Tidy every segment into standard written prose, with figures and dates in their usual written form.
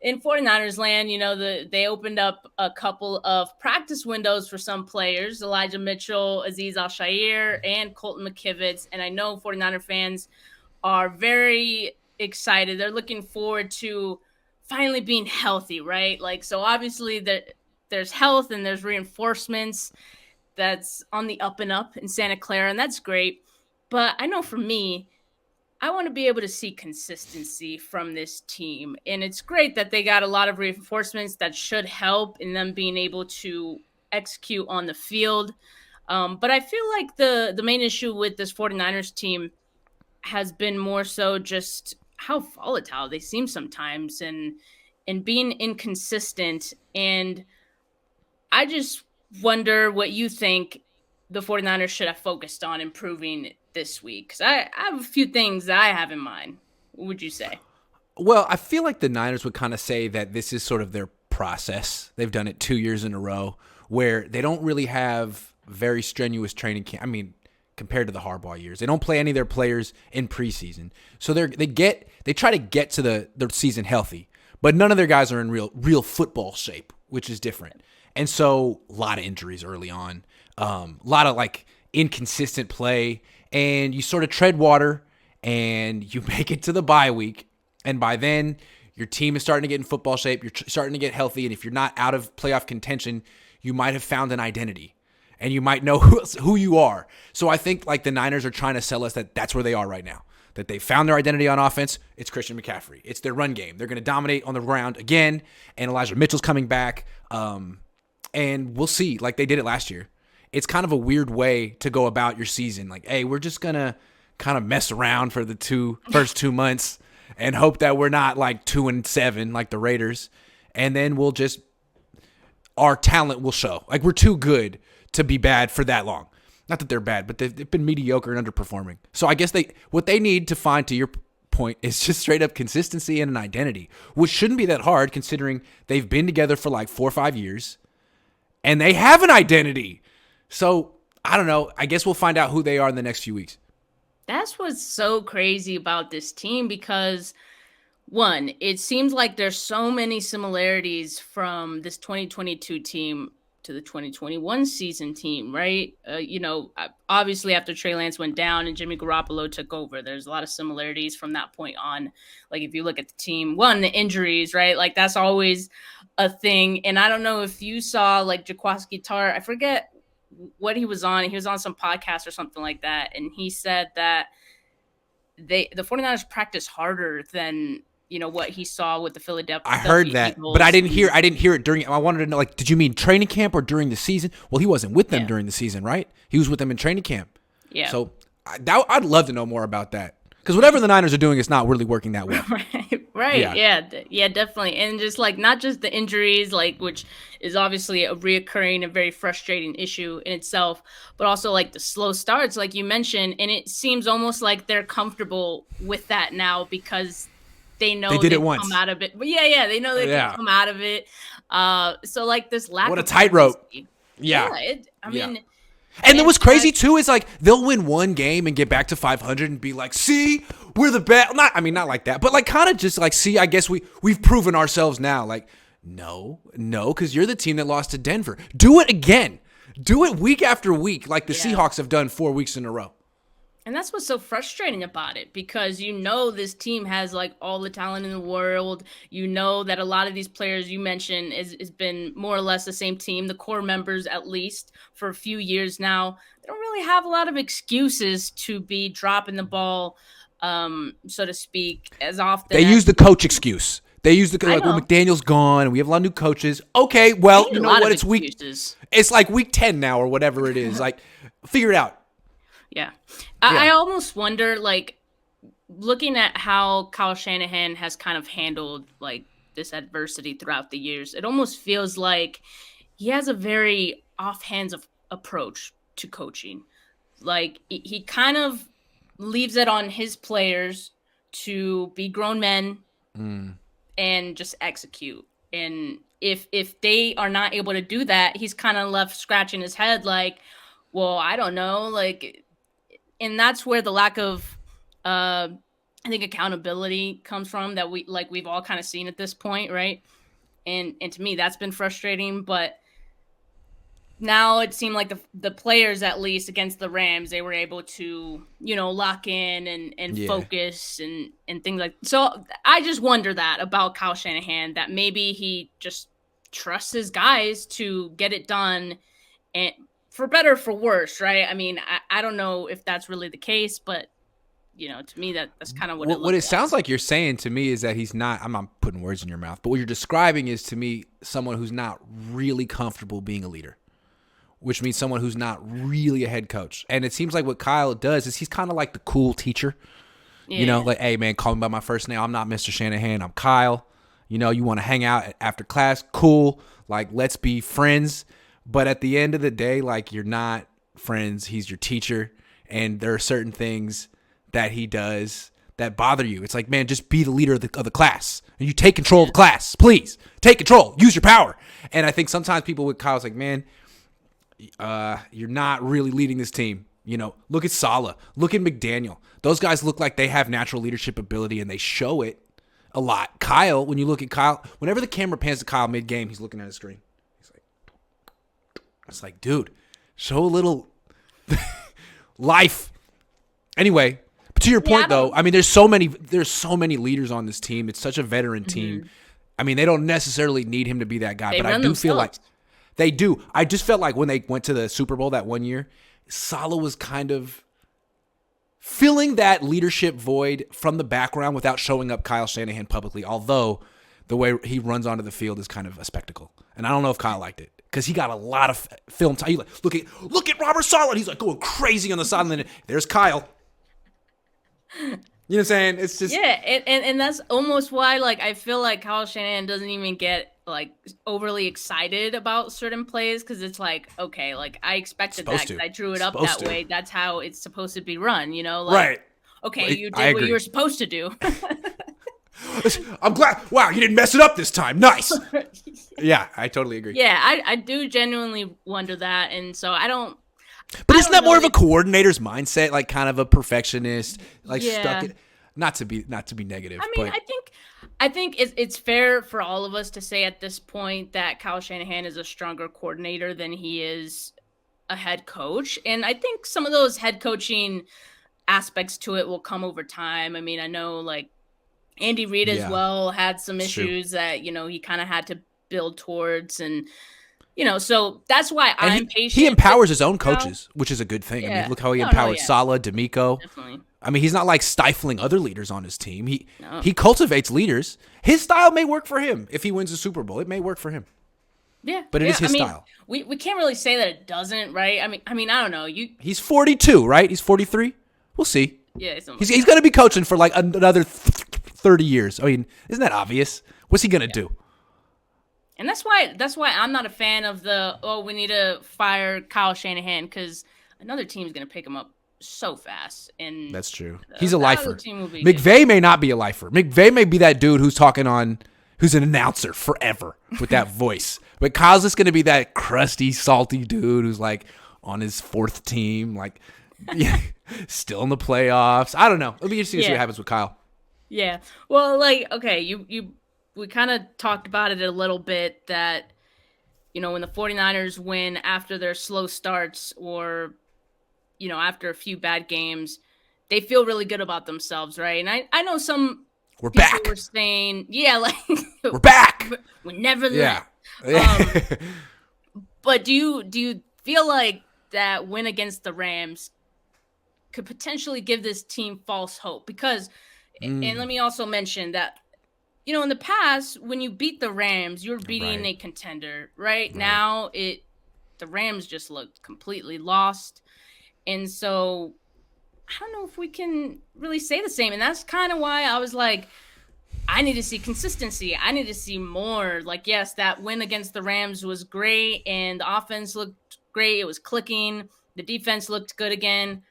in 49ers land, they opened up a couple of practice windows for some players, Elijah Mitchell, Aziz Al-Shaair, and Colton McKivitz. And I know 49er fans are very excited. They're looking forward to finally being healthy, right? Like, so obviously there's health and there's reinforcements that's on the up and up in Santa Clara, and that's great. But I know for me, I want to be able to see consistency from this team. And it's great that they got a lot of reinforcements that should help in them being able to execute on the field. But I feel like the main issue with this 49ers team has been more so just how volatile they seem sometimes and being inconsistent. And I just wonder what you think the 49ers should have focused on improving this week. Because I have a few things that I have in mind. What would you say? Well, I feel like the Niners would kind of say that this is sort of their process. They've done it 2 years in a row where they don't really have very strenuous training camp. I mean, compared to the Harbaugh years, they don't play any of their players in preseason. So they try to get to the season healthy, but none of their guys are in real football shape, which is different. And so a lot of injuries early on, a lot of like inconsistent play, and you sort of tread water and you make it to the bye week. And by then your team is starting to get in football shape. You're starting to get healthy. And if you're not out of playoff contention, you might have found an identity and you might know who you are. So I think like the Niners are trying to sell us that that's where they are right now, that they found their identity on offense. It's Christian McCaffrey. It's their run game. They're going to dominate on the ground again. And Elijah Mitchell's coming back. And we'll see, like they did it last year. It's kind of a weird way to go about your season. Like, hey, we're just going to kind of mess around for the first 2 months and hope that we're not like 2-7 like the Raiders. And then our talent will show. Like, we're too good to be bad for that long. Not that they're bad, but they've been mediocre and underperforming. So I guess what they need to find, to your point, is just straight up consistency and an identity, which shouldn't be that hard considering they've been together for like 4 or 5 years. And they have an identity. So, I don't know. I guess we'll find out who they are in the next few weeks. That's what's so crazy about this team because, one, it seems like there's so many similarities from this 2022 team to the 2021 season team, right? Obviously after Trey Lance went down and Jimmy Garoppolo took over, there's a lot of similarities from that point on. Like if you look at the team, one, the injuries, right? Like that's always a thing. And I don't know if you saw like Jaquiski Tartt, I forget what he was on. He was on some podcast or something like that. And he said that the 49ers practice harder than what he saw with the Philadelphia. I heard that, Eagles. but I didn't hear it during. I wanted to know, like, did you mean training camp or during the season? Well, he wasn't with them during the season, right? He was with them in training camp. Yeah. So I'd love to know more about that because whatever the Niners are doing is not really working that well. Right. Yeah, definitely. And just like not just the injuries, like which is obviously a reoccurring and very frustrating issue in itself, but also like the slow starts, like you mentioned, and it seems almost like they're comfortable with that now because they know they did it once. Come out of it. But yeah, they know they can come out of it. So like this lack what of a tightrope. Yeah. I mean, and then what's crazy too is like they'll win one game and get back to 500 and be like, "See, we're the best." Not like that, but like kind of just like, "See, I guess we've proven ourselves now." Like, no, because you're the team that lost to Denver. Do it again. Do it week after week, like the Seahawks have done 4 weeks in a row. And that's what's so frustrating about it because this team has like all the talent in the world. That a lot of these players you mentioned has been more or less the same team, the core members at least for a few years now. They don't really have a lot of excuses to be dropping the ball, so to speak, as often. They use the coach excuse. They use well, McDaniel's gone and we have a lot of new coaches. Okay, well, you know what? It's it's like week 10 now or whatever it is. Like, figure it out. Yeah. I almost wonder, like, looking at how Kyle Shanahan has kind of handled, like, this adversity throughout the years, it almost feels like he has a very offhands approach to coaching. Like, he kind of leaves it on his players to be grown men and just execute. And if they are not able to do that, he's kind of left scratching his head like, well, I don't know, like... And that's where the lack of I think accountability comes from that we've all kind of seen at this point, right? And to me that's been frustrating, but now it seemed like the players, at least against the Rams, they were able to, lock in and Yeah. focus and things like. So I just wonder that about Kyle Shanahan, that maybe he just trusts his guys to get it done, and for better or for worse, right? I mean, I don't know if that's really the case, but to me that's kind of what it What looked it like. sounds like you're saying to me is that he's not. I'm not putting words in your mouth, but what you're describing is to me someone who's not really comfortable being a leader, which means someone who's not really a head coach. And it seems like what Kyle does is he's kind of like the cool teacher. Yeah, Like, hey, man, call me by my first name. I'm not Mr. Shanahan. I'm Kyle. You want to hang out after class? Cool. Like, let's be friends. But at the end of the day, like, you're not friends. He's your teacher. And there are certain things that he does that bother you. It's like, man, just be the leader of the class. And you take control of yeah, the class. Please. Take control. Use your power. And I think sometimes people with Kyle's like, man, you're not really leading this team. Look at Saleh. Look at McDaniel. Those guys look like they have natural leadership ability, and they show it a lot. Kyle, when you look at Kyle, whenever the camera pans to Kyle mid-game, he's looking at his screen. He's like, it's like, dude, show a little life. Anyway, but to your yeah. point, though, I mean, there's so many leaders on this team. It's such a veteran team. I mean, they don't necessarily need him to be that guy, They but I run do feel like themselves. they do. I just felt like when they went to the Super Bowl that one year, Saleh was kind of filling that leadership void from the background without showing up Kyle Shanahan publicly, although the way he runs onto the field is kind of a spectacle. And I don't know if Kyle liked it because he got a lot of film time. Look at Robert Saleh. He's like going crazy on the sideline. There's Kyle. You know what I'm saying? It's just Yeah, and that's almost why, like, I feel like Kyle Shanahan doesn't even get like overly excited about certain plays, because it's like, okay, like I expected that supposed because to. I drew it up Supposed that to. way. That's how it's supposed to be run, like, Right. okay, you I did what you agree. were supposed to do. I'm glad. Wow, you didn't mess it up this time. Nice. Yeah, I totally agree. Yeah, I do genuinely wonder that, and so But I isn't don't that more know of a if, coordinator's mindset, like kind of a perfectionist, like stuck yeah. in? Not to be negative, I mean, but I think it's fair for all of us to say at this point that Kyle Shanahan is a stronger coordinator than he is a head coach, and I think some of those head coaching aspects to it will come over time. I mean, I know like Andy Reid as yeah, well had some it's true. issues that he kind of had to build towards, and so that's why And I'm he patient with empowers his own Kyle. coaches, which is a good thing. I mean, Yeah. look how he No, empowered yeah, Saleh, D'Amico. definitely. I mean, he's not like stifling other leaders on his team. He No. he cultivates leaders. His style may work for him if he wins the Super Bowl. It may work for him, Yeah. but it Yeah. is I his mean, style. we can't really say that it doesn't, right? I mean, I don't know. He's 42, right? He's 43. We'll see. Yeah. He's going to be coaching for like another 30 years. I mean, isn't that obvious? What's he going to do? And that's why I'm not a fan of we need to fire Kyle Shanahan, because another team's gonna pick him up so fast, and That's true. He's a the other lifer. team will be McVay may not be a lifer. McVay may be that dude who's who's an announcer forever with that voice. But Kyle's just going to be that crusty, salty dude who's like on his fourth team, like still in the playoffs. I don't know. It'll be interesting to see what Yeah. happens with Kyle. Yeah. Well, like, okay, we kind of talked about it a little bit, that when the 49ers win after their slow starts, or after a few bad games, they feel really good about themselves, right? And I know some We're people back. were saying, yeah, like We're back. we never Yeah. left. But do you feel like that win against the Rams could potentially give this team false hope? Because, and let me also mention that, in the past, when you beat the Rams, you were beating Right. a contender. Right now, the Rams just looked completely lost. And so I don't know if we can really say the same. And that's kind of why I was like, I need to see consistency. I need to see more. Like, yes, that win against the Rams was great, and the offense looked great. It was clicking. The defense looked good again.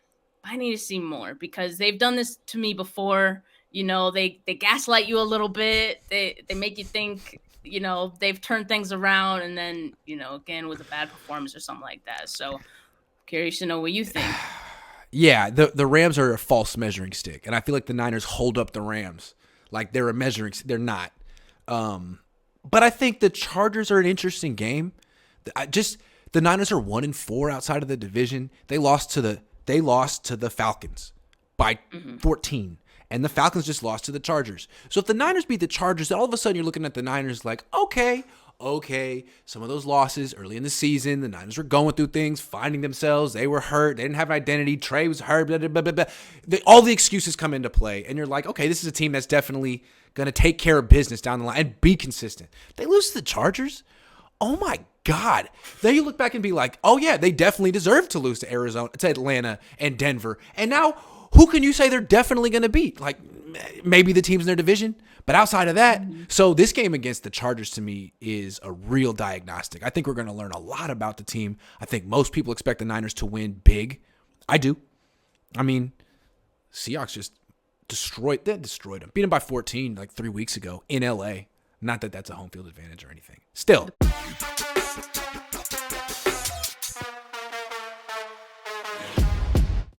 I need to see more, because they've done this to me before. They gaslight you a little bit. They make you think, they've turned things around, and then, again, with a bad performance or something like that. So curious to know what you think. Yeah, the Rams are a false measuring stick, and I feel like the Niners hold up the Rams like they're a measuring. They're not. But I think the Chargers are an interesting game. The Niners are 1-4 outside of the division. They lost to the Falcons by 14. And the Falcons just lost to the Chargers. So if the Niners beat the Chargers, all of a sudden you're looking at the Niners like, okay, some of those losses early in the season, the Niners were going through things, finding themselves. They were hurt. They didn't have an identity. Trey was hurt. Blah, blah, blah, blah. All the excuses come into play. And you're like, okay, this is a team that's definitely going to take care of business down the line and be consistent. They lose to the Chargers. Oh, my God. Then you look back and be like, oh, yeah, they definitely deserve to lose to Arizona, to Atlanta and Denver. And now who can you say they're definitely going to beat? Like maybe the teams in their division. But outside of that, so this game against the Chargers to me is a real diagnostic. I think we're going to learn a lot about the team. I think most people expect the Niners to win big. I do. I mean, Seahawks just destroyed them. Beat them by 14 like 3 weeks ago in LA. Not that that's a home field advantage or anything. Still.